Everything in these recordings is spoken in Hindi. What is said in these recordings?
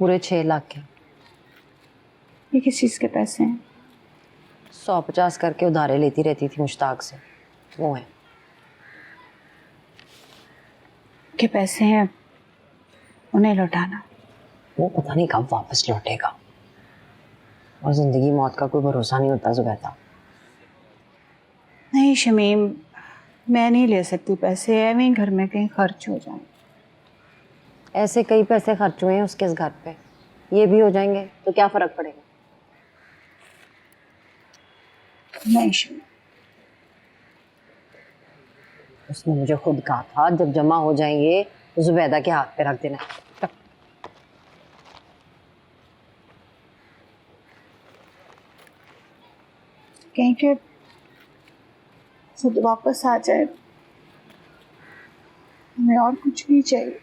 पूरे 6 लाख के। ये किस चीज के पैसे हैं? 150 करके उधारे लेती रहती थी मुश्ताक से, वो है। के पैसे हैं, उन्हें लौटाना। वो पता नहीं कब वापस लौटेगा, और जिंदगी मौत का कोई भरोसा नहीं होता जुबैदा। नहीं शमीम, मैं नहीं ले सकती पैसे, ऐਵੇਂ घर में कहीं खर्च हो जाए। ऐसे कई पैसे खर्च हुए हैं उसके इस घर पे, ये भी हो जाएंगे तो क्या फर्क पड़ेगा। नहीं शमीम, उसने मुझे खुद कहा था जब जमा हो जाएंगे तो जुबैदा के हाथ पे रख देना। कहीं के खुद वापस आ जाए। हमें और कुछ नहीं चाहिए।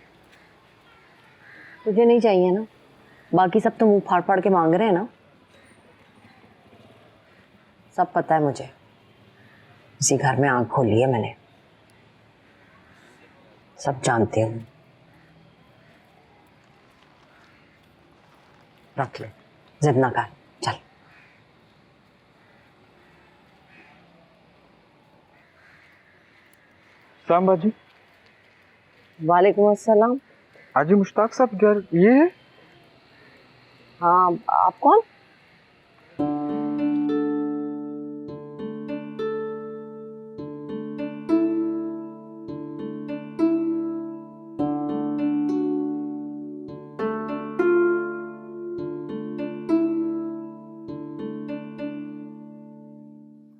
तुझे नहीं चाहिए ना, बाकी सब तो मुंह फाड़ फाड़ के मांग रहे हैं ना। सब पता है मुझे, इसी घर में आंख खोली है मैंने, सब जानती हूँ। रख ले, जिद ना कर, चल। सलाम बाजी। वालेकुम अस्सलाम। हाजी मुश्ताक साहब घर ये है? हाँ, आप कौन?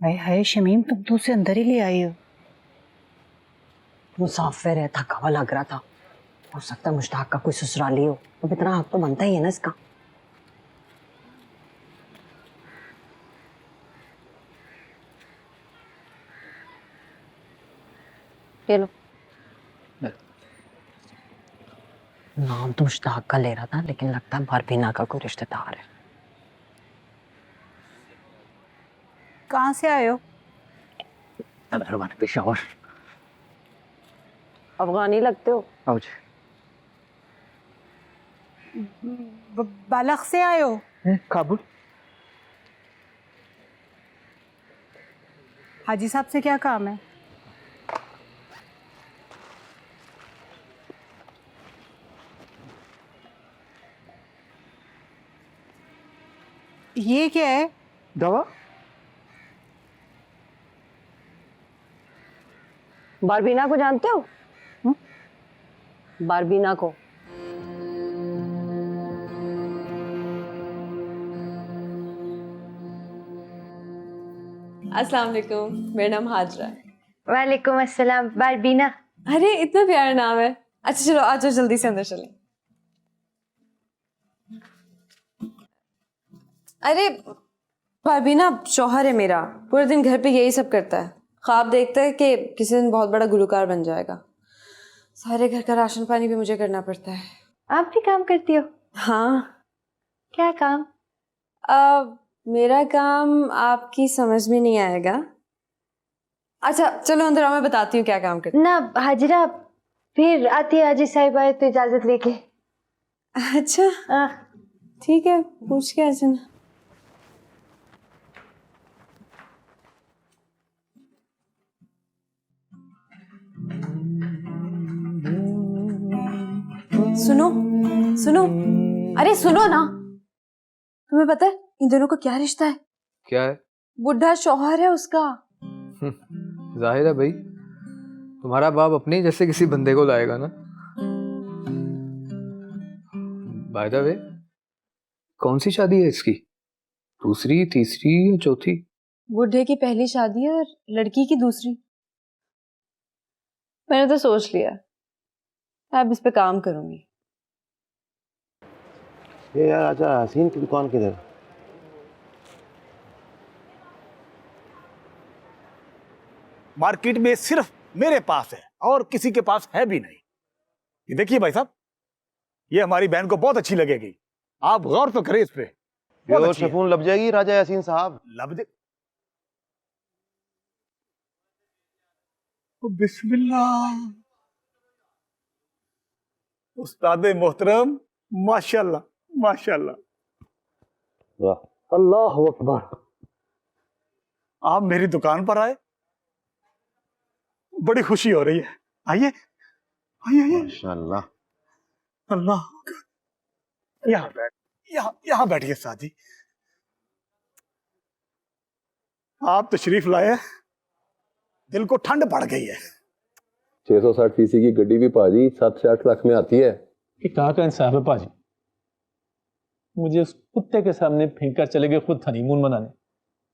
हाय हाय शमीम, तुम तो उसे अंदर ही ले आई हो। मुसाफिर है, थका हुआ लग रहा था, हो सकता है मुश्ताक का कोई ससुराली हो, अब इतना हक तो बनता ही है ना इसका। ले लो। नाम तो मुश्ताक का ले रहा था, लेकिन लगता है बरबीना का कोई रिश्तेदार है। कहाँ से आए हो? पेशावर। अफगानी लगते हो। आओ जी। बालक से आए हो? काबुल। हाजी साहब से क्या काम है? ये क्या है? दवा। बरबीना को जानते हो? बरबीना को। अस्सलाम वालेकुम, मेरा नाम हाजरा है। वालेकुम अस्सलाम। बारबीना। अरे इतना प्यारा नाम है। अच्छा चलो आ जाओ, जल्दी से अंदर चलें। अरे बारबीना शौहर है मेरा, पूरे दिन घर पे यही सब करता है, ख्वाब देखता है कि किसी दिन बहुत बड़ा गुलकार बन जाएगा। सारे घर का राशन पानी भी मुझे करना पड़ता है। आप भी काम करती हो? हाँ। क्या काम? मेरा काम आपकी समझ में नहीं आएगा। अच्छा चलो अंदर आओ, मैं बताती हूँ क्या काम करती ना हाजरा, फिर आती है हाजी साहिब आए तो इजाजत लेके। हूँ। अच्छा ठीक है, पूछ के आ जाना। सुनो सुनो, अरे सुनो ना, तुम्हें पता है इन दोनों का क्या रिश्ता है? क्या है? बुढ़ा शौहर है उसका। जाहिर है भाई, तुम्हारा बाप अपने ही जैसे किसी बंदे को लाएगा ना। बाय द वे, कौन सी शादी है इसकी? दूसरी, तीसरी या चौथी? बुढ़े की पहली शादी है और लड़की की दूसरी। मैंने तो सोच लिया, अब इस पे काम करूंगी। ये यार अच्छा, हसीन की दुकान किधर? मार्केट में सिर्फ मेरे पास है और किसी के पास है भी नहीं। ये देखिए भाई साहब, ये हमारी बहन को बहुत अच्छी लगेगी, आप गौर तो करें इस पे। बहुत अच्छी है। शफून लब जाएगी राजा यासीन साहब। लब दे। ओ बिस्मिल्लाह। उस्ताद मोहतरम, माशाल्लाह माशाल्लाह, वाह, अल्लाह अकबर। आप मेरी दुकान पर आए, बड़ी खुशी हो रही है। आइए आइए आइए। माशाल्लाह। अल्लाह, यहाँ बैठिए साजी। आप तशरीफ लाए, दिल को ठंड पड़ गई है। 660 की गड्डी भी भाजी 7-8 लाख में आती है। कि कहाँ का इंसाफ है पाजी? मुझे उस कुत्ते के सामने फेंक कर चले गए खुद हनीमून मनाने,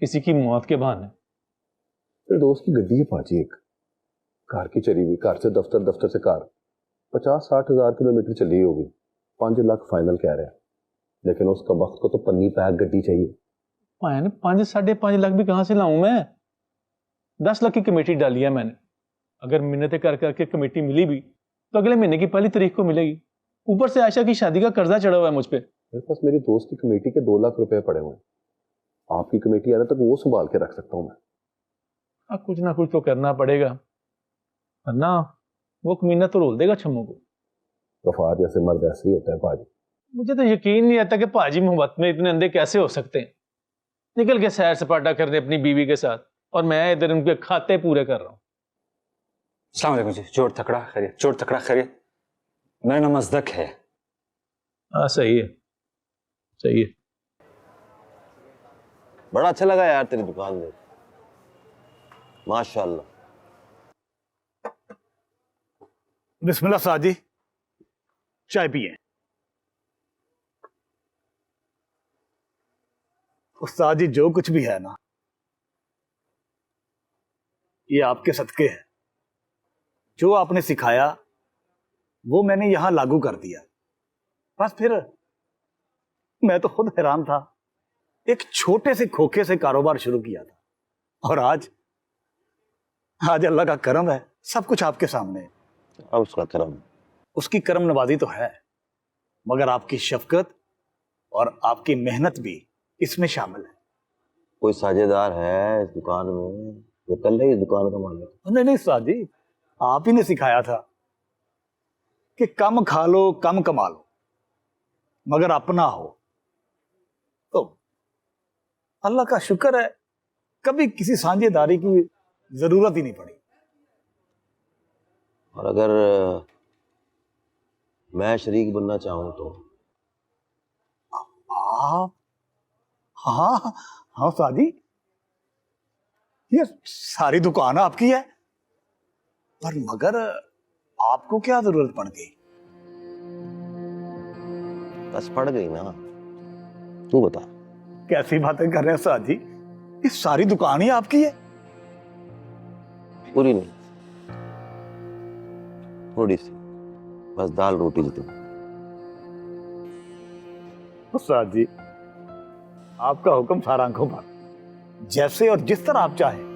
किसी की मौत के बहाने। मेरे दोस्त की गड्डी है भाजी, एक कार की चली हुई, कार से दफ्तर, दफ्तर से कार 50-60 हजार किलोमीटर चली होगी। 5 लाख फाइनल कह रहे हैं, लेकिन उसका वक्त को तो पन्नी पैक गड्डी चाहिए। 5-5.5 लाख भी कहाँ से लाऊं मैं? 10 लाख की कमेटी डाली है मैंने। अगर मिन्नतें कर करके कमेटी मिली भी तो अगले महीने की पहली तारीख को मिलेगी। ऊपर से आयशा की शादी का कर्जा चढ़ा हुआ है मुझ पे। मेरे पास मेरी दोस्त की कमेटी के 2 लाख रुपए पड़े हुए हैं। आपकी कमेटी आने तक वो संभाल के रख सकता हूं मैं। अब कुछ ना कुछ तो करना पड़ेगा, वरना वो कमीना तो रोल देगा छम्मों को। वफार जैसे मर्द ऐसे ही होता है भाजी। मुझे तो यकीन नहीं आता कि पाजी मोहब्बत में इतने अंधे कैसे हो सकते हैं। निकल के सैर सपाटा करने अपनी बीवी के साथ, और मैं इधर उनके खाते पूरे कर रहा हूँ। अस्सलाम वालेकुम जी। चोर तकड़ा खैरियत, चोर तकड़ा खैरियत। मेरा नाम अज़दक है। हाँ सही है, सही है। बड़ा अच्छा लगा यार तेरी दुकान में, माशाल्लाह। बिस्मिल्लाह साजी, चाय पिए। उस्ताद जी, जो कुछ भी है ना, ये आपके सदके है। जो आपने सिखाया वो मैंने यहां लागू कर दिया। बस फिर मैं तो खुद हैरान था। एक छोटे से खोखे से कारोबार शुरू किया था, और आज अल्लाह का करम है, सब कुछ आपके सामने है। अब उसका करम, उसकी करम नवाजी तो है, मगर आपकी शफकत और आपकी मेहनत भी इसमें शामिल है। कोई साझेदार है इस दुकान में? वो कल है इस दुकान का मालिक? नहीं साजी, आप ही ने सिखाया था कि कम खा लो कम कमा लो, मगर अपना हो। तो अल्लाह का शुक्र है, कभी किसी साझेदारी की जरूरत ही नहीं पड़ी। और अगर मैं शरीक बनना चाहूं तो? आप? हाँ हाँ साजी, ये सारी दुकान आपकी है, पर मगर आपको क्या जरूरत पड़ गई? बस पड़ गई ना, तू बता। कैसी बातें कर रहे हैं साजी, ये सारी दुकान ही आपकी है? पूरी नहीं, थोड़ी सी, बस दाल रोटी जितनी। साजी, आपका हुक्म सारा आंखों पर, जैसे और जिस तरह आप चाहें।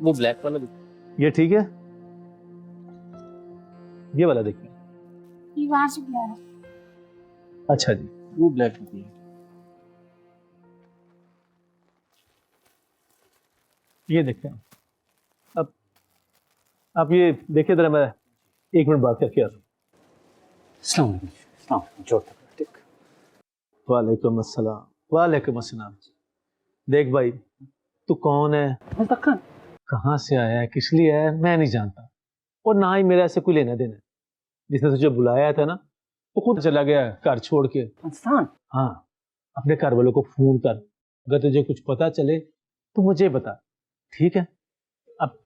वो ब्लैक वाला ये ठीक है, ये वाला देखिए। ये वहां से गया है। अच्छा जी, वो ब्लैक है। ये देखते हैं। अब आप ये देखिए जरा, मैं 1 मिनट बात करके आता हूँ। अस्सलाम वालेकुम। चोर तकड़ा। ठीक। वालेकुम अस्सलाम। वालेकुम अस्सलाम। देख भाई, तू कौन है, कहाँ से आया है, किस लिए आया है, मैं नहीं जानता, और ना ही मेरा ऐसे कोई लेना देना। जिसने तुझे बुलाया था ना, वो खुद चला गया घर छोड़ के। हाँ, अपने घर वालों को फोन कर, अगर तुझे कुछ पता चले तो मुझे बता, ठीक है? अब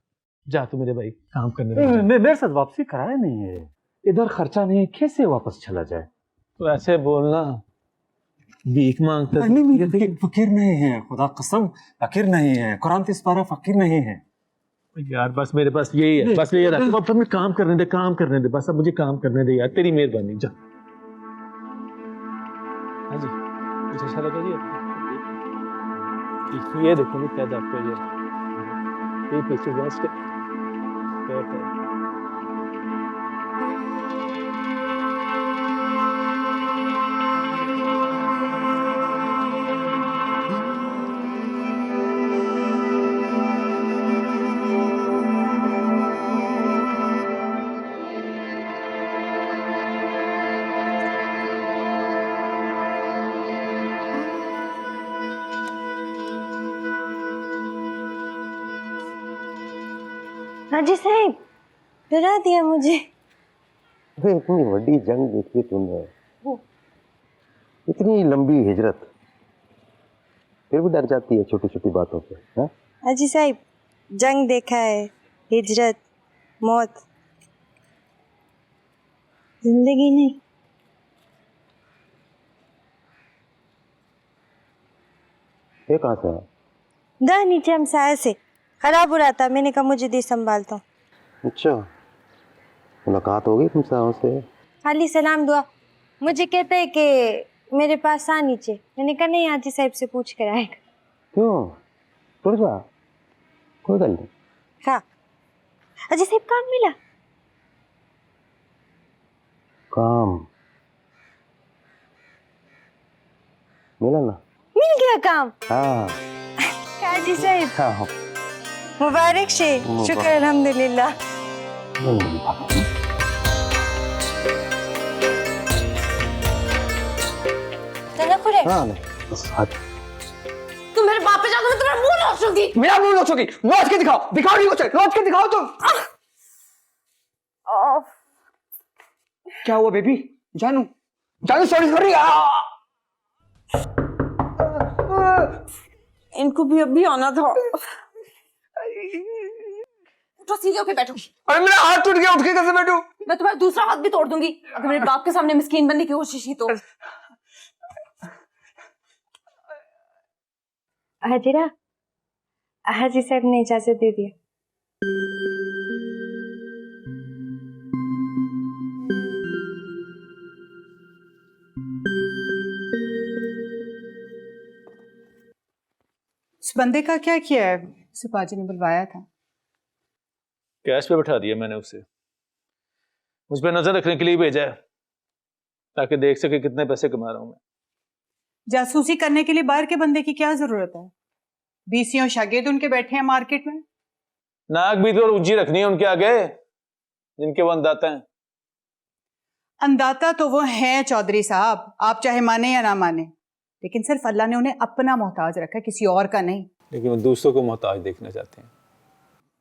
जा तू मेरे भाई, काम करने दे। मेरे साथ वापसी कराया नहीं है, इधर खर्चा नहीं है, कैसे वापस चला जाए? तो ऐसे बोलना, भीख मांगता। नहीं, फकीर नहीं है, खुदा कसम फकीर नहीं है, कुरान 30 पारा फकीर नहीं है यार। बस मेरे पास यही है, बस ये रख। अब मुझे काम करने दे, काम करने दे, बस अब मुझे काम करने दे यार, तेरी मेहरबानी। जा। हाँ जी, कुछ अच्छा लगा जी आपको? ये देखो क्या आपको, ये पीछे बेस्ट है। हाजी साहब डरा दिया मुझे। अरे इतनी बड़ी जंग देखी तुमने, इतनी लंबी हिजरत, फिर भी डर जाती है छोटी छोटी बातों पे। हाँ हाजी साहब जंग देखा है, हिजरत, मौत, जिंदगी नहीं। ये कहाँ से है? दा नीचे हम साया से खराब हो रहा था, मैंने कहा मुझे दे संभालता हूँ। अच्छा, मुलाकात होगी तुमसे हमसे? खाली सलाम दुआ। मुझे कहता है कि मेरे पास आ नीचे, मैंने कहा नहीं हाजी साहब से पूछ कर आएगा। क्यों? टुट जा, कोई गल नहीं। हाँ हाजी साहब काम मिला? काम मिला ना? मिल गया काम? हाँ हाजी साहब हाँ मुबारक शे, शुक्र अल्हम्दुलिल्लाह। चलो खुले। हाँ नहीं, बस हाथ। तुम मेरे बाप पे जाओ तो मैं तुम्हारा मुंह नोचूंगी। मेरा मुंह नोचोगी? नोच के दिखाओ, दिखाओ नहीं कुछ, नोच के दिखाओ तुम। क्या हुआ बेबी? जानू, जानू सॉरी सॉरी। इनको भी अभी आना था। उठो सीधे होके बैठो। अरे मेरा हाथ टूट गया, उठ के कैसे बैठूं? मैं तुम्हारा दूसरा हाथ भी तोड़ दूंगी अगर मेरे बाप के सामने मिस्कीन बनने की कोशिश की तो। हाजिरा, हाजी साहब ने इजाजत दे दिया। उस बंदे का क्या किया है? सिपाजी ने बुलवाया था। कैश पे बैठा दिया मैंने उसे, मुझ पे नजर रखने के लिए भेजा है ताकि देख सके कितने पैसे कमा रहा हूं मैं। जासूसी करने के लिए बाहर के बंदे की क्या जरूरत है? बीसियों शागिर्द उनके बैठे हैं मार्केट में। नाक भी तो ऊंची रखनी है उनके आगे जिनके वो अंदाता हैं। अंदाता तो वो हैं चौधरी साहब, आप चाहे माने या ना माने, लेकिन सिर्फ अल्लाह ने उन्हें अपना मोहताज रखा है, किसी और का नहीं। लेकिन वो दूसरों को मोहताज देखना चाहते हैं,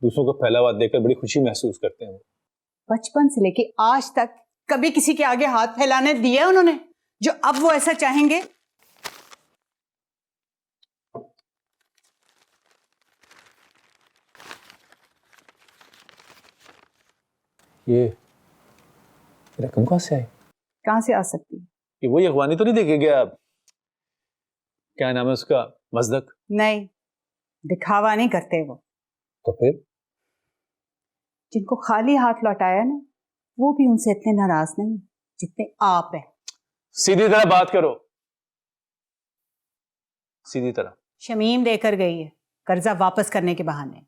दूसरों को फैला हुआ देखकर बड़ी खुशी महसूस करते हैं। बचपन से लेके आज तक कभी किसी के आगे हाथ फैलाने दिया उन्होंने जो अब वो ऐसा चाहेंगे? ये रकम कहाँ से आई? कहां से आ सकती है? ये वही अखबानी तो नहीं देखे गया आप? क्या नाम है उसका, मजदक? नहीं, दिखावा नहीं करते वो। तो फिर जिनको खाली हाथ लौटाया ना, वो भी उनसे इतने नाराज नहीं जितने आप हैं। सीधी तरह बात करो, सीधी तरह। शमीम देकर गई है कर्जा वापस करने के बहाने।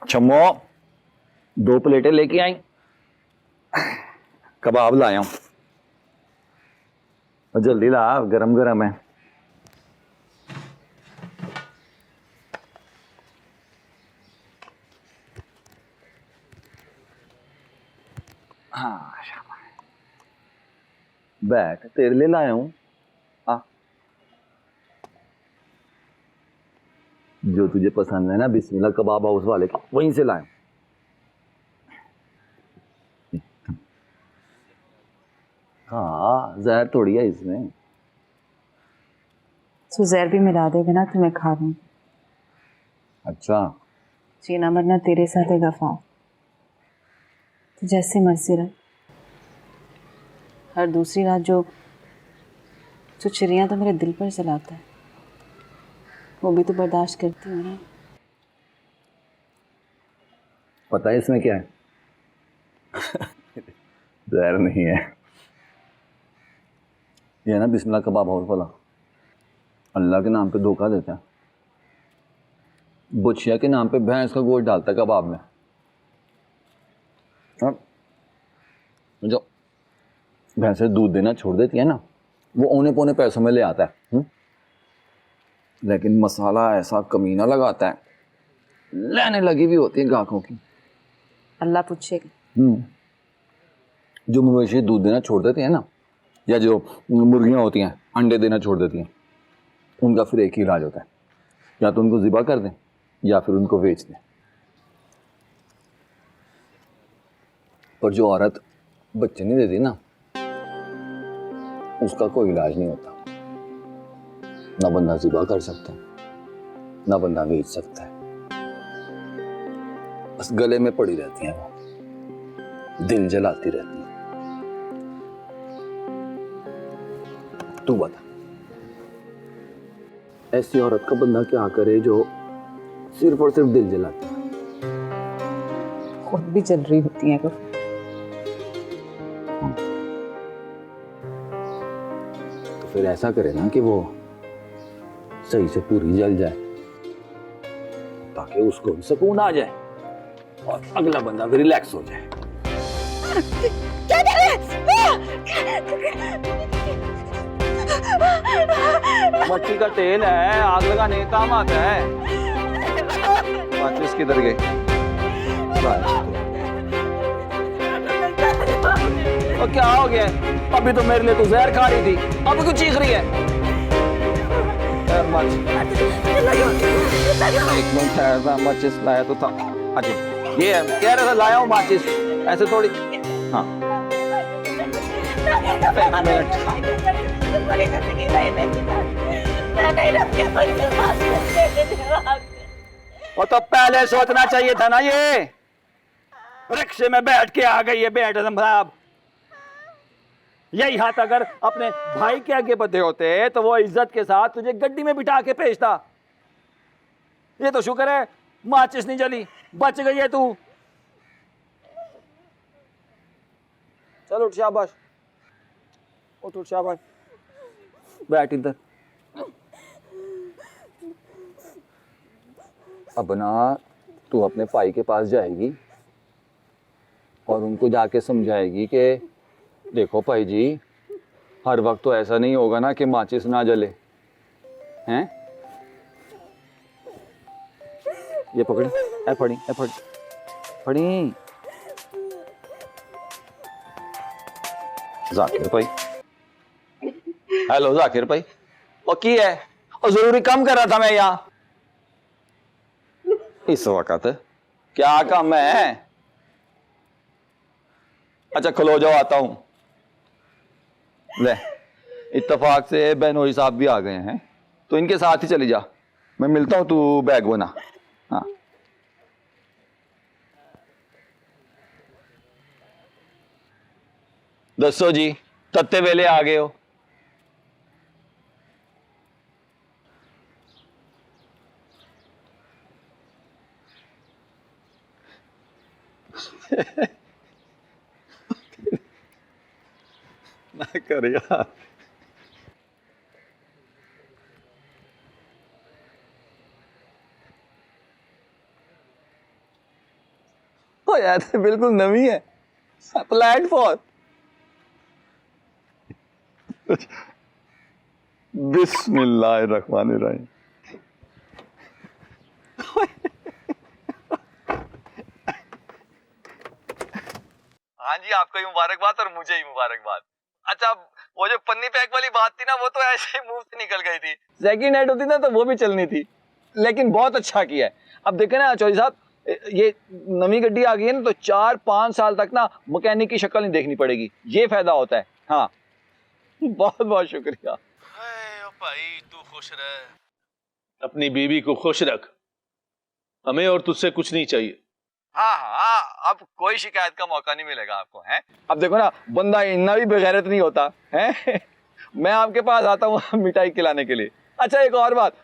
छम्मो 2 प्लेटें लेके आई, कबाब लाया हूं, जल्दी ला, गरम गरम है। हाँ बैठ, तेरे लिए लाया हूं। आ जो तुझे पसंद है ना, बिस्मिल्लाह कबाब हाउस वाले का, वहीं से लाया। हाँ जहर थोड़ी है इसमें। तो जहर भी मिला देगा ना तो मैं खा लूँ। अच्छा जीना मरना तेरे साथ है गफा, तो जैसे मर्जी रह। हर दूसरी रात जो चिड़ियाँ तो मेरे दिल पर जलाता है, वो भी तो बर्दाश्त करती हूँ ना। पता है इसमें क्या है? जहर नहीं है, ये ना बिस्मिल्लाह कबाब हाउस वाला अल्लाह के नाम पे धोखा देता है। बुछिया के नाम पे भैंस का गोश्त डालता है कबाब में। और जो भैंसें दूध देना छोड़ देती है ना, वो औने पौने पैसों में ले आता है। लेकिन मसाला ऐसा कमीना लगाता है लेने लगी भी होती है गाहकों की। अल्लाह पूछेगा। जो मवेशी दूध देना छोड़ देती है ना, या जो मुर्गियां होती हैं अंडे देना छोड़ देती हैं, उनका फिर एक ही इलाज होता है, या तो उनको ज़िबा कर दें या फिर उनको बेच दें। पर जो औरत बच्चे नहीं देती ना, उसका कोई इलाज नहीं होता। ना बंदा ज़िबा कर सकता है, ना बंदा बेच सकता है, बस गले में पड़ी रहती हैं वो, दिल जलाती रहती है। तू बता, ऐसी औरत का बंदा क्या करे जो सिर्फ और सिर्फ दिल जलाती है? खुद भी जल रही होती है कभी। तो फिर ऐसा करे ना कि वो सही से पूरी जल जाए, ताकि उसको भी सुकून आ जाए और अगला बंदा भी रिलैक्स हो जाए। क्या कर रहे हैं? मच्छी का तेल है, आग लगाने का काम आता है। माचिस किधर गई? और क्या हो गया? अभी तो मेरे लिए तू जहर खा रही थी, अब क्यों चीख रही है? एक मिनट ठहर, माचिस लाया तो था। अच्छा ये है, कह रहा था लाया हूँ माचिस, ऐसे थोड़ी। हाँ एक मिनट। वो तो पहले सोचना चाहिए था ना। ये रिक्शे में बैठ के आ गई है बेटम साहब। यही हाथ अगर अपने भाई के आगे बंधे होते तो वो इज्जत के साथ तुझे गड्डी में बिठा के भेजता। ये तो शुक्र है माचिस नहीं जली, बच गई है तू। चल उठ, शाबाश उठ, शाबाश, बैठ इधर। अब ना तू अपने भाई के पास जाएगी और उनको जाके समझाएगी कि देखो भाई जी, हर वक्त तो ऐसा नहीं होगा ना कि माचिस ना जले हैं। ये पकड़ी, ए फड़ी, ए फड़ी, फड़ी। जाकिर भाई, हेलो जाकिर भाई, वो की है? और जरूरी काम कर रहा था मैं यहाँ इस वक्त। क्या काम है? अच्छा खलो जाओ, आता हूं। ले, इत्तेफाक से बहनोई साहब भी आ गए हैं, तो इनके साथ ही चली जा। मैं मिलता हूं, तू बैग बना। हाँ दसो जी, तत्ते वेले आ गए हो? ना कर यार। ओ यार बिल्कुल नवी है, अप्लाइड फॉर। बिस्मिल्लाहिर्रहमानिर्रहीम। हाँ जी, आपको ही मुबारकबाद और मुझे ही मुबारकबाद। अच्छा वो जो पन्नी पैक वाली बात थी ना, वो तो ऐसे ही मुंह से निकल गई थी। सेकंड हैंड होती ना तो वो भी चलनी थी, लेकिन बहुत अच्छा किया है। अब देखे ना चौधरी साहब, ये नवी गड्डी आ गई है ना, तो 4-5 साल तक ना मैकेनिक की शक्ल नहीं देखनी पड़ेगी। ये फायदा होता है। हाँ बहुत बहुत शुक्रिया। भाई तू खुश रह, अपनी बीवी को खुश रख, हमें और तुझसे कुछ नहीं चाहिए। हाँ हाँ, अब कोई शिकायत का मौका नहीं मिलेगा आपको, हैं? अब देखो ना, बंदा इतना भी बेगैरत नहीं होता है। मैं आपके पास आता हूँ मिठाई खिलाने के लिए। अच्छा एक और बात,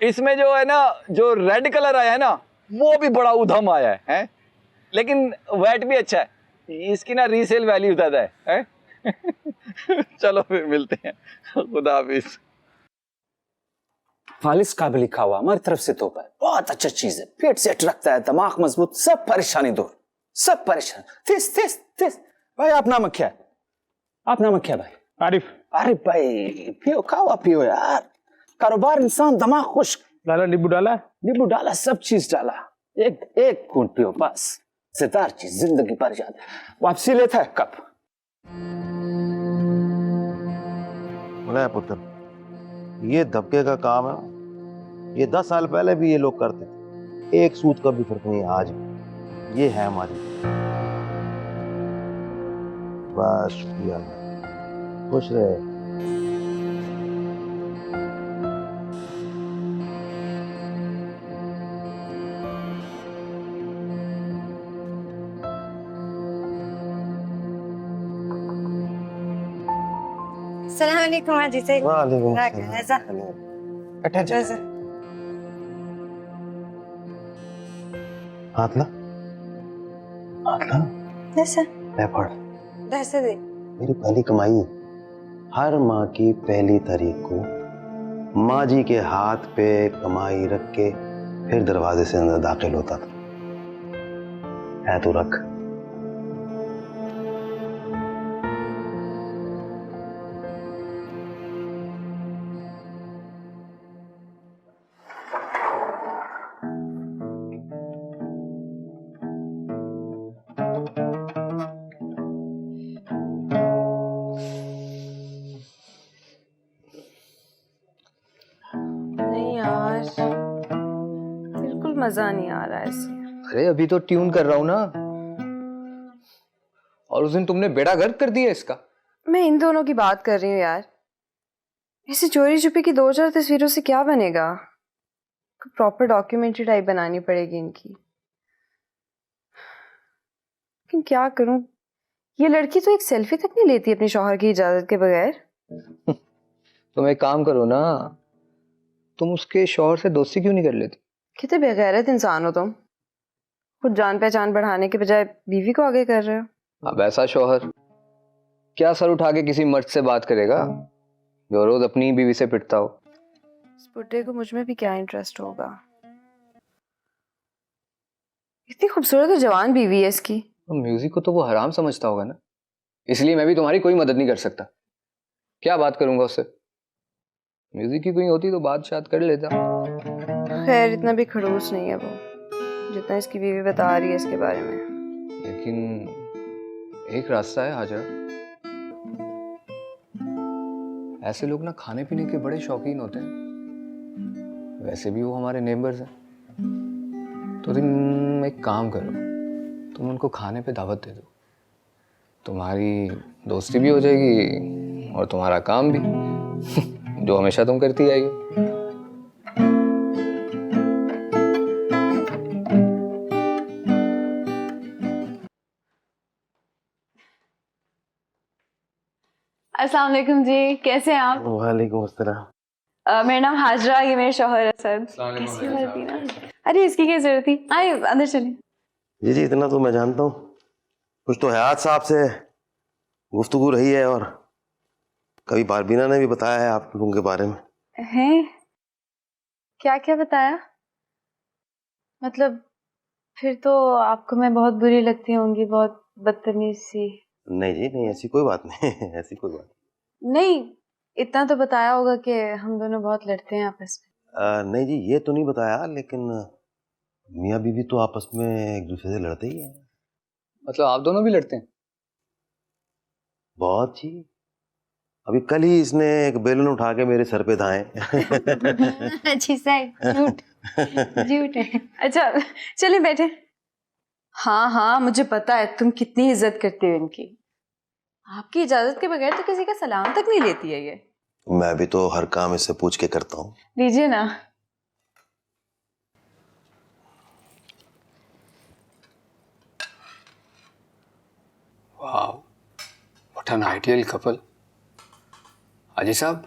इसमें जो है ना, जो रेड कलर आया है ना, वो भी बड़ा उधम आया है? लेकिन वेट भी अच्छा है, इसकी ना रीसेल वैल्यू ज्यादा है? चलो फिर मिलते हैं, खुदा हाफिज। फालिस का भी लिखा हुआ हमारी तरफ से तोहफा है, बहुत अच्छा चीज है, पेट सेट रखता है, दिमाग मजबूत, सब परेशानी दूर, सब परेशान। थिस थिस थिस भाई, आप नाम क्या है? आप नाम क्या है भाई? आरिफ। आरिफ भाई, पियो, खाओ पियो यार, कारोबार इंसान, दिमाग खुश। डाला नींबू डाला? नींबू डाला, सब चीज डाला, एक घूंट पियो बस। सितार की जिंदगी परेशान, वापसी लेता है कब? बोला है पुत्र, ये धक्के का काम है। ये 10 साल पहले भी ये लोग करते थे, एक सूद का भी फर्क नहीं आज भी। ये है हमारी। बस शुक्रिया, खुश रहे। सलाम अलैकुम हाजी साहब। वालेकुम ऐसा हाथ ला, हाथ ला। कैसा ले पढ़। दरसे दे। मेरी पहली कमाई हर माह की पहली तारीख को माँ जी के हाथ पे कमाई रख के फिर दरवाजे से अंदर दाखिल होता था। है तो रख। नहीं यार, बिल्कुल मजा नहीं आ रहा है इसे। अरे अभी तो ट्यून कर रहा हूं ना। और उस दिन तुमने बेड़ा गर्क कर दिया इसका। मैं इन दोनों की बात कर रही हूँ यार। ऐसे चोरी छुपे की 2-4 तस्वीरों से क्या बनेगा? प्रॉपर डॉक्यूमेंट्री टाइप बनानी पड़ेगी इनकी। लेकिन क्या करूं, ये लड़की तो एक सेल्फी तक नहीं लेती अपने शौहर की इजाजत के बगैर। तुम एक काम करो ना, तुम उसके शौहर से दोस्ती क्यों नहीं कर लेती? कितने बेगैरत इंसान हो तुम। खुद जान पहचान बढ़ाने के बजाय बीवी को आगे कर रहे हो। अब ऐसा शौहर क्या सर उठा के किसी मर्द से बात करेगा जो रोज अपनी बीवी से पिटता हो? इस बुड्ढे को मुझ में भी क्या इंटरेस्ट होगा? इतनी खूबसूरत और जवान बीवी है इसकी। म्यूजिक को तो वो हराम समझता होगा ना, इसलिए मैं भी तुम्हारी कोई मदद नहीं कर सकता। क्या बात करूंगा उससे? म्यूजिक की कोई होती तो बात शायद कर लेता। खैर इतना भी खड़ूस नहीं है वो जितना इसकी बीवी बता रही है इसके बारे में। लेकिन एक रास्ता है हाजरा। ऐसे लोग ना खाने पीने के बड़े शौकीन होते हैं। वैसे भी वो हमारे नेबर्स हैं। तो तुम एक काम करो, तुम उनको खाने पे दावत दे दो। तुम्हारी दोस्ती भी हो जाएगी और तुम्हारा काम भी जो हमेशा तुम करती आई हो। अस्सलाम वालेकुम जी, कैसे हैं आप? वालेकुम अस्सलाम। मेरा नाम हाजरा, ये मेरे शौहर असद। कैसी बात थी ना? अरे इसकी क्या जरूरत थी? आइए अंदर चलिए। जी जी, इतना तो मैं जानता हूँ। कुछ तो हयात साहब से गुफ्तगू रही है और कभी बारबीना ने भी बताया है आप लोगों के बारे में। हैं? क्या क्या बताया? मतलब फिर तो आपको मैं बहुत बुरी लगती होंगी, बहुत बदतमीज सी। नहीं जी नहीं, ऐसी कोई बात नहीं ऐसी कोई बात नहीं, इतना तो बताया होगा कि हम दोनों बहुत लड़ते हैं आपस में। नहीं जी, ये तो नहीं बताया, लेकिन मियाँ बीवी तो आपस में एक दूसरे से लड़ते ही हैं। मतलब आप दोनों भी लड़ते हैं? बहुत जी। अभी कल ही इसने एक बेलन उठा के मेरे सर पे धाए। अच्छी साहब झूठ झूठ है। अच्छा चलिए बैठे। हाँ हाँ मुझे पता है तुम कितनी इज्जत करते हो इनकी। आपकी इजाजत के बगैर तो किसी का सलाम तक नहीं लेती है ये। मैं भी तो हर काम इससे पूछ के करता हूँ। लीजिए ना। वाह, what an ideal couple. Ajay साहब,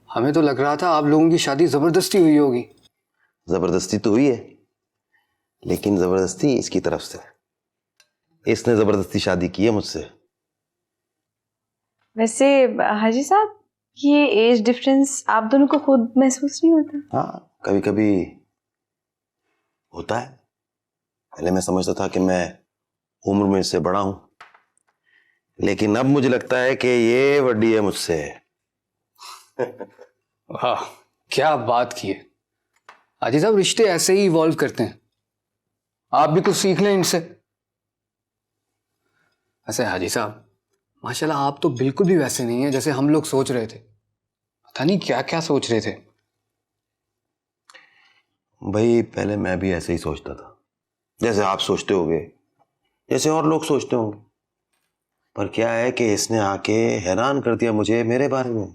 हमें तो लग रहा था आप लोगों की शादी जबरदस्ती हुई होगी। जबरदस्ती तो हुई है, लेकिन जबरदस्ती इसकी तरफ से। इसने जबरदस्ती शादी की है मुझसे। वैसे हाजी साहब, ये एज डिफरेंस आप दोनों को खुद महसूस नहीं होता? हाँ, कभी कभी होता है। पहले मैं समझता था कि मैं उम्र में इससे बड़ा हूं, लेकिन अब मुझे लगता है कि ये बड़ी है मुझसे। वाह, क्या बात की है। अजय साहब, रिश्ते ऐसे ही इवॉल्व करते हैं। आप भी कुछ सीख लें इनसे। ऐसे हाजी साहब, माशाल्लाह आप तो बिल्कुल भी वैसे नहीं है जैसे हम लोग सोच रहे थे। पता नहीं क्या क्या सोच रहे थे। भाई पहले मैं भी ऐसे ही सोचता था, जैसे आप सोचते होगे, जैसे और लोग सोचते होंगे। पर क्या है कि इसने आके हैरान कर दिया मुझे मेरे बारे में।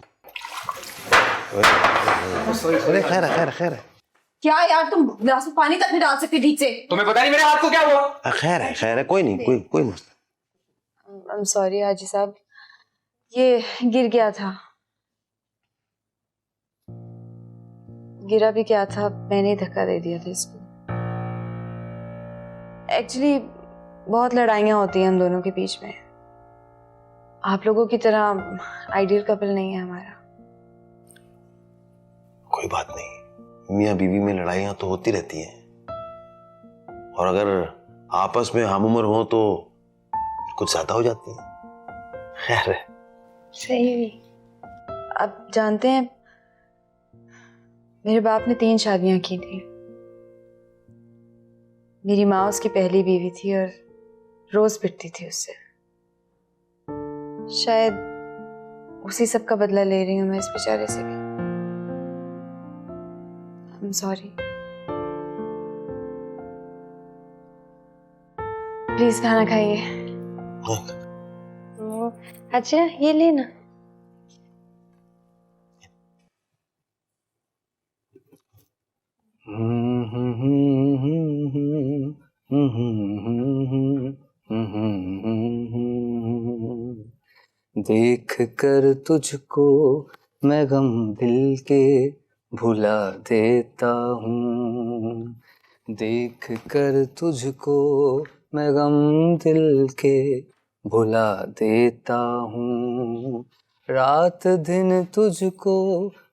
अरे खैर है, खैर है, खैर है। क्या यार, तुम गिलास में पानी तक नहीं डाल सकते ठीक से। तुम्हें पता नहीं मेरे हाथ को क्या हुआ? खैर है, खैर है, कोई नहीं, कोई मसला। आई एम सॉरी हाजी साहब, ये गिर गया था। गिरा भी क्या था, मैंने ही धक्का दे दिया था इसको। एक्चुअली बहुत लड़ाइयाँ होती हैं हम दोनों के बीच में। आप लोगों की तरह आइडियल कपल नहीं है हमारा। कोई बात नहीं, मियाँ बीवी में लड़ाइयाँ तो होती रहती हैं, और अगर आपस में हम उम्र हो तो कुछ ज्यादा हो जाती है। खैर है। सही भी। आप जानते हैं, मेरे बाप ने 3 शादियां की थी। मेरी माँ उसकी पहली बीवी थी और रोज पिटती थी उससे। शायद उसी सब का बदला ले रही हूं मैं इस बेचारे से भी। I am sorry. प्लीज खाना खाइए। अच्छा ये लेना। देख कर तुझको मैं गम दिल के भुला देता हूँ। देख कर तुझको मैं गम दिल के भुला देता हूँ। रात दिन तुझको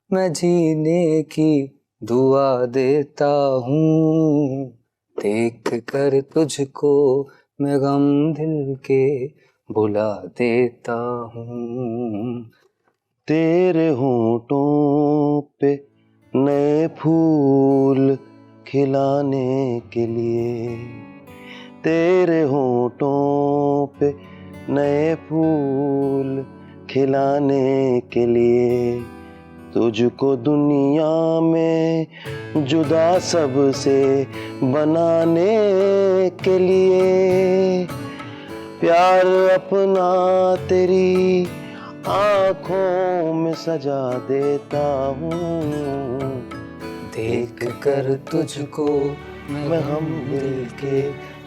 मैं जीने की दुआ देता हूँ। देख कर तुझको मैं गम दिल के भुला देता हूँ। तेरे होठों पे नए फूल खिलाने के लिए, तेरे होठों पे नए फूल खिलाने के लिए, तुझको दुनिया में जुदा सबसे बनाने के लिए, प्यार अपना तेरी आँखों में सजा देता हूँ। देख कर तुझको मैं हम दिल के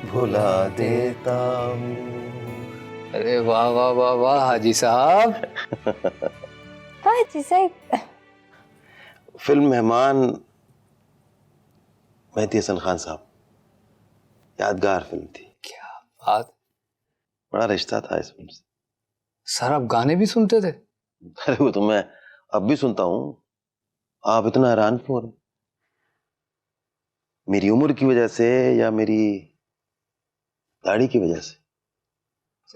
भुला देता हूँ। अरे वाह वाह वाह वाह हाजी साहब। हाजी साहब। फिल्म मेहमान, मेहदी हसन खान साहब, यादगार फिल्म थी। क्या बात। बड़ा रिश्ता था इस फिल्म से। सर आप गाने भी सुनते थे? अरे वो तो मैं अब भी सुनता हूँ। आप इतना हैरान क्यों हो रहे? मेरी उम्र की वजह से या मेरी दाढ़ी की वजह से?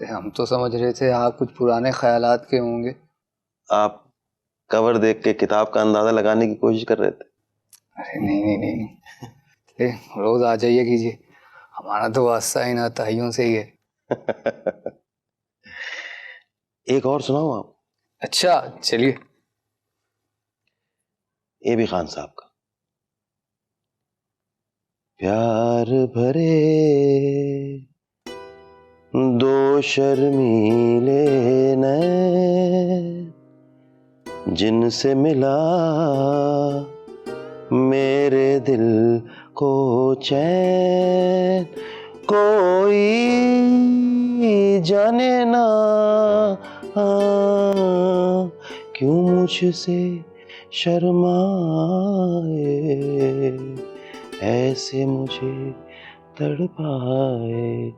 हम तो समझ रहे थे आप कुछ पुराने ख्यालात के होंगे। आप कवर देख के किताब का अंदाजा लगाने की कोशिश कर रहे थे। अरे नहीं नहीं नहीं, रोज आ जाइए कीजिए, हमारा तो वास्ता ही ना ताइयों से ही है। एक और सुनाऊं आप? अच्छा चलिए। ये भी खान साहब का। प्यार भरे दो शर्मीले नैन, जिनसे मिला मेरे दिल को चैन, कोई जाने ना क्यों मुझसे शर्माए, ऐसे मुझे तड़पाए।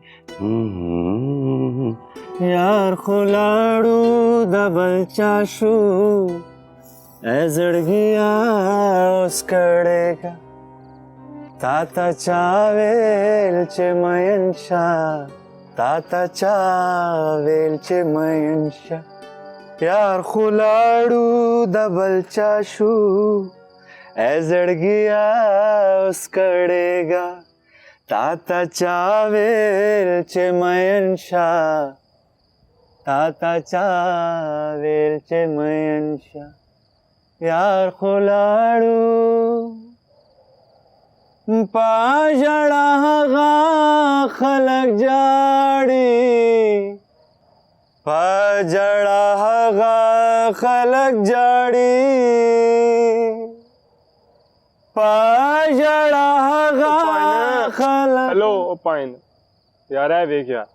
यार खुलाड़ू दबल चाशू एजड़गिया उस कड़ेगा ताता चावेलचे मयंशा, ताता चावेलचे मयंशा। यार खुलाड़ू दबल चाशू एजड़गिया उस कड़ेगा ताताच्या वेलचे मयनशा, ताताच्या वेलचे मयनशा, यार खोलाडू पाजड़ा गा खलक जाड़ी, पाजड़ा गा खलक जाड़ी, पाजड़ा गा खलक। हेलो पाइन यार है वेख यार,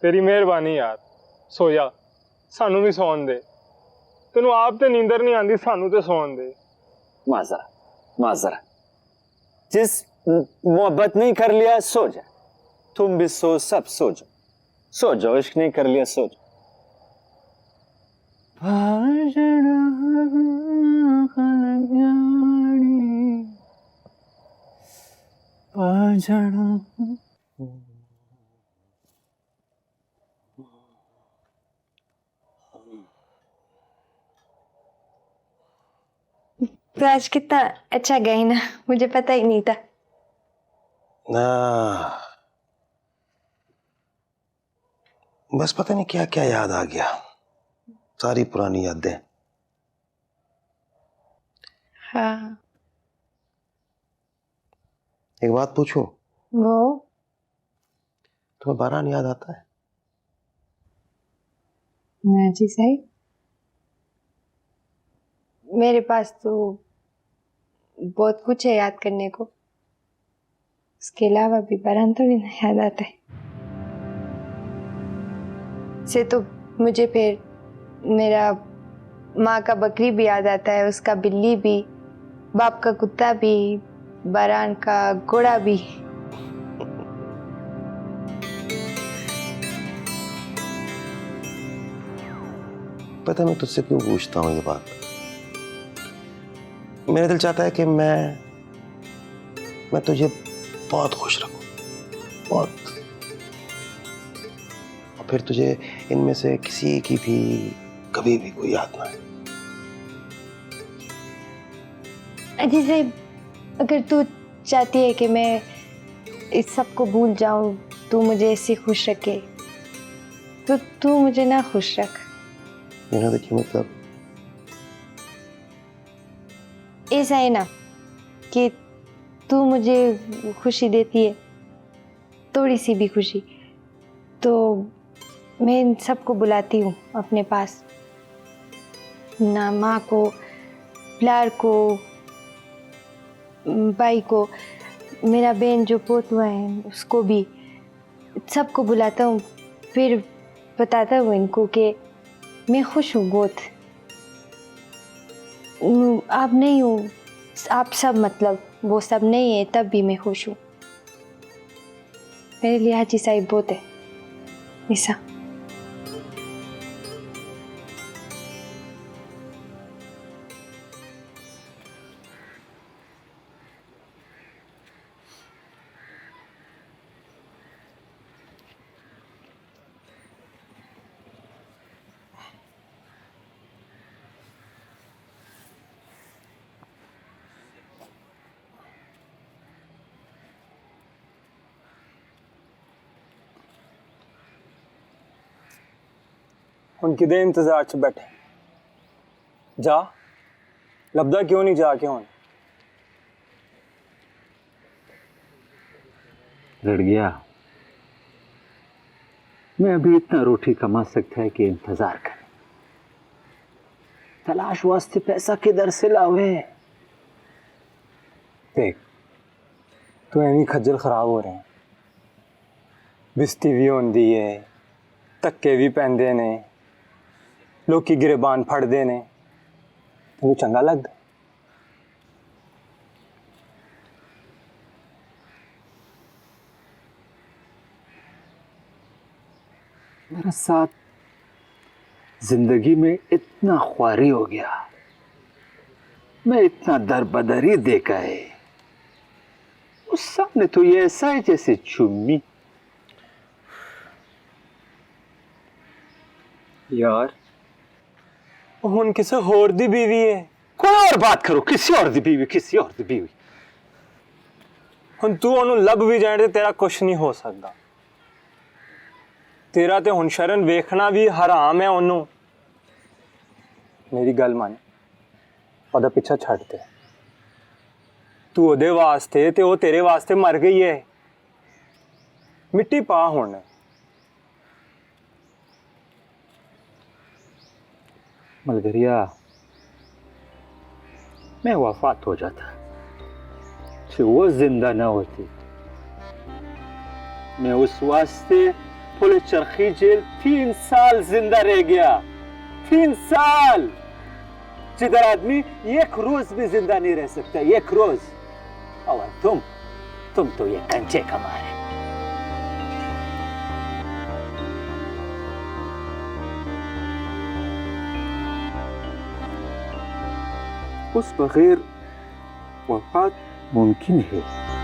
तेरी मेहरबानी यार, सो जा, सानू भी सौन दे, तेनू आप ते नींदर नहीं आंदी, सानू ते सौन दे। माजरा माजरा, जिस मोहब्बत नहीं कर लिया सो जा, तुम भी सो, सब सो जाओ, सो जाओ, इश्क नहीं कर लिया सो जाओ। तो आज कितना अच्छा गई ना, मुझे पता ही नहीं था। ना बस पता नहीं क्या क्या याद आ गया, सारी पुरानी यादें। हाँ। एक बात पूछूं? वो तुम्हें बारान याद आता है? ना जी सही, मेरे पास तो बहुत कुछ है याद करने को, उसके अलावा भी बारान थोड़ी ना याद आता है। से तो मुझे फिर मेरा माँ का बकरी भी याद आता है, उसका बिल्ली भी, बाप का कुत्ता भी, बारान का घोड़ा भी। पता है मैं तुझसे क्यों पूछता हूँ ये बात? मेरा दिल चाहता है कि मैं तुझे बहुत खुश रखूं, बहुत, और फिर तुझे इनमें से किसी की भी कभी भी कोई याद ना आए। अजी से अगर तू चाहती है कि मैं इस सब को भूल जाऊं, तू मुझे ऐसे खुश रखे, तो तू मुझे ना खुश रख। देखिए मतलब ऐसा है ना कि तू मुझे खुशी देती है, थोड़ी सी भी खुशी, तो मैं इन सबको बुलाती हूँ अपने पास, ना माँ को, प्यार को, भाई को, मेरा बहन जो पोतुआ है उसको भी, सबको बुलाता हूँ, फिर बताता हूँ इनको कि मैं खुश हूँ बहुत। आप नहीं हो, आप सब, मतलब वो सब नहीं है तब भी मैं खुश हूँ। मेरे लिए हाजी साहिब बहुत है ऐसा। ਹੁਣ ਕਿਦੇ ਇੰਤਜ਼ਾਰ 'ਚ ਬੈਠੇ, ਜਾ, ਲੱਭਦਾ क्यों नहीं जाके ਹੁਣ? लड़ गया, मैं अभी इतना रोटी कमा सकता है कि इंतजार करे, तलाश वास्ते पैसा किधर से लावे? देख तू एवं खज्जल खराब हो रहे हैं, बिस्ती भी होंदी है, धक्के भी पैंदे ने, लोकी गिरबान फड़दे ने, तैनूं चंगा लगदा? मेरा साथ जिंदगी में इतना ख्वारी हो गया, मैं इतना दर बदरी देखा है, उस सामने तो ये ऐसा है जैसे चुम्मी। यार हुन किसी होर दी बीवी है, कोई और बात करो, किसी और दी बीवी, किसी और दी बीवी। हुण तू ओनू लब भी जाए ते तेरा कुछ नहीं हो सकता। तेरा ते हुण शरण वेखना भी हराम है ओनू। मेरी गल मान, ओदा पीछा छड्ड दे। तू ओदे वास्ते ते ओ तेरे वास्ते मर गई है। मिट्टी पा हुण। मलगरिया, मैं वफात हो जाता कि वो जिंदा ना होती। मैं उस वास्ते पुलिस चरखी जेल 3 साल जिंदा रह गया। 3 साल, जिधर आदमी 1 रोज भी जिंदा नहीं रह सकता, 1 रोज। और तुम तो ये कंचे कमा रहे। उस बगैर वफात मुमकिन है।